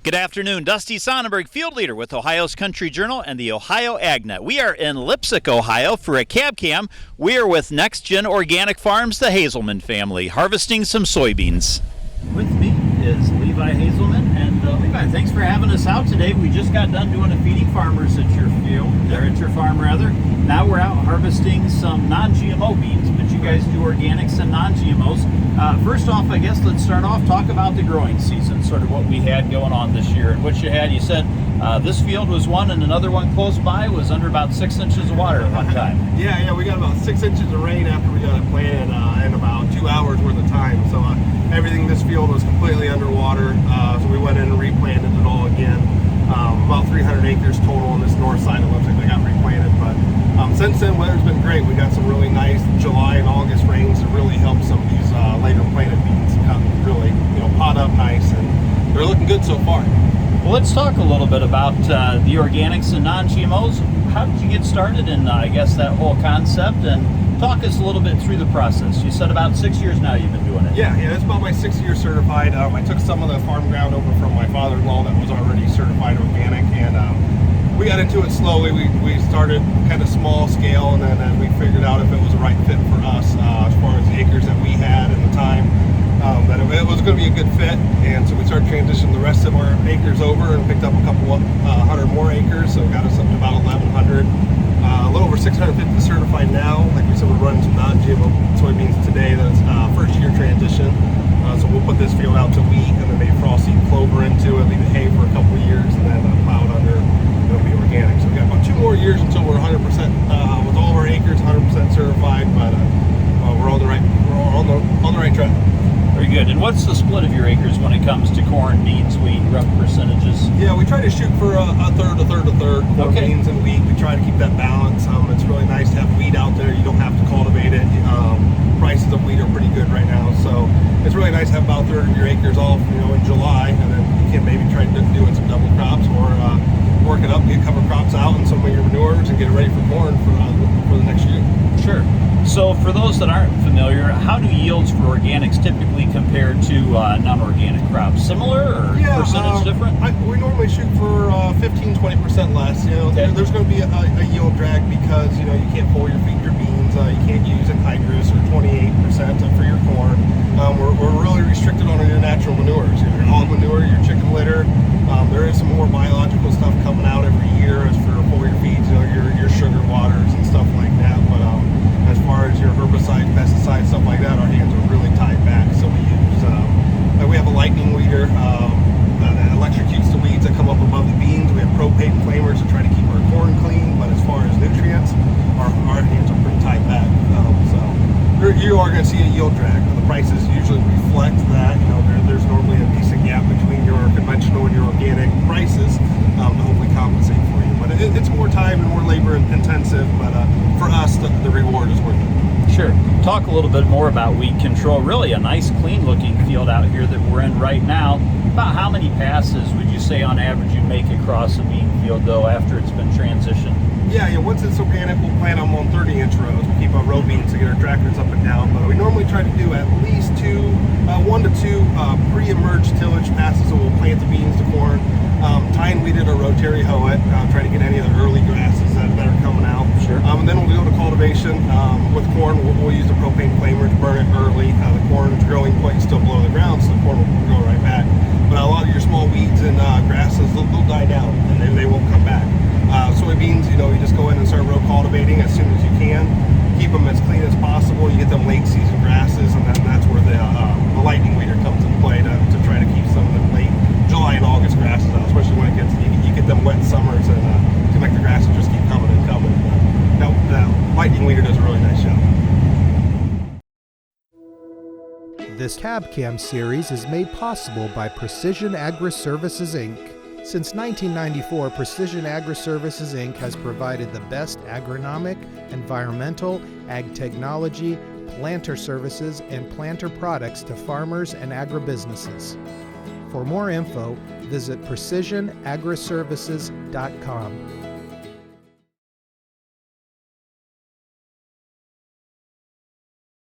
Good afternoon. Dusty Sonnenberg, field leader with Ohio's Country Journal and the Ohio AgNet. We are in Leipsic, Ohio for a cab cam. We are with Next Gen Organic Farms, the Haselman family, harvesting some soybeans. With me is Levi Haselman. And Levi, thanks for having us out today. We just got done doing a feeding farmers at your field, or at your farm rather. Now we're out harvesting some non-GMO beans, but you guys do organics and non-GMOs. First off, I guess let's start off, talk about the growing season, sort of what we had going on this year. And what you had, you said this field was one and another one close by was under about 6 inches of water at one time. Yeah, we got about 6 inches of rain after we got it planted in about 2 hours worth of time. So everything in this field was completely underwater. So we went in and replanted it all again. About 300 acres total on this north side of Leipsic that got replanted. But since then, weather's been great. We got some really nice July and August rains that really helped some of these later planted beans really, pot up nice, and they're looking good so far. Well, let's talk a little bit about the organics and non-GMOs. How did you get started in, I guess, that whole concept? And talk us a little bit through the process. You said about 6 years now you've been doing it. Yeah, it's about my 6th year certified. I took some of the farm ground over from my father-in-law that was already certified organic, and we got into it slowly. We started kind of small scale, and then we figured out if it was the right fit for us as far as the acres that we had at the time, that it was going to be a good fit. And so we started transitioning the rest of our acres over and picked up a couple hundred more acres, so it got us up to about 1,100. A little over 650 certified now. Like we said, we're running some non-GMO soybeans today. That's first year transition. So we'll put this field out to wheat and then maybe frost seed clover into it, leave it hay for a couple of years, and then plow it under. It'll be organic. So we've got about 2 more years until we're 100% with all of our acres 100% certified. But we're on the right track. Very good. And what's the split of your acres when it comes to corn, beans, wheat, rough percentages? Yeah, we try to shoot for a third, corn, beans, and wheat. We try to keep that balance. It's really nice to have wheat out there. You don't have to cultivate it. Prices of wheat are pretty good right now, so it's really nice to have about a third of your acres off, in July, and then you can maybe try to do some double crops or work it up, get cover crops out and some of your manures and get it ready for corn for the next year. Sure. So for those that aren't familiar, how do yields for organics typically compare to non-organic crops? Similar or percentage different? We normally shoot for 15-20% less. There's going to be a yield drag because you can't pull your beans, you can't use anhydrous or 28% for your corn. We're really restricted on your natural manures, your hog manure, your chicken litter. There is some more biological stuff coming out every year as for your feeds, your sugar waters and stuff like that. But as far as your herbicides, pesticides, stuff like that, our hands are really tied back. So we have a lightning weeder that electrocutes the weeds that come up above the beans. We have propane flamers to try to keep our corn clean. But as far as nutrients, our hands are pretty tied back. So you are going to see a yield drag. The prices usually reflect that. There's normally a decent gap between your conventional and your organic prices to hopefully compensate for you. But it's more time and more labor intensive. But for us, the reward is worth it. Sure. Talk a little bit more about weed control. Really a nice, clean-looking field out here that we're in right now. About how many passes would you say on average you make across a bean field, though, after it's been transitioned? Yeah, once it's organic, we'll plant them on 30-inch rows. We keep our row beans to get our tractors up and down, but we normally try to do at least 1 to 2 pre-emerged tillage passes, so we'll plant the beans to corn, tie and weed it or rotary hoe it, try to get any of the early grasses that are coming out. Sure. And then we'll go to cultivation. With corn, we'll use the propane flamer to burn it early. The corn is growing quite still below the ground, so the corn will grow right back. But a lot of your small weeds and grasses, they'll die down, and then they won't come back. Soybeans, you just go in and start row cultivating as soon as you can. Keep them as clean as possible. You get them late season grasses, and then that's where the lightning weeder comes into play to try to keep some of the late July and August grasses out, especially when you get them wet summers and to make the grasses just keep coming and coming. The lightning weeder does a really nice job. This CabCam series is made possible by Precision Agri-Services, Inc. Since 1994, Precision Agri-Services, Inc. has provided the best agronomic, environmental, ag technology, planter services, and planter products to farmers and agribusinesses. For more info, visit precisionagriservices.com.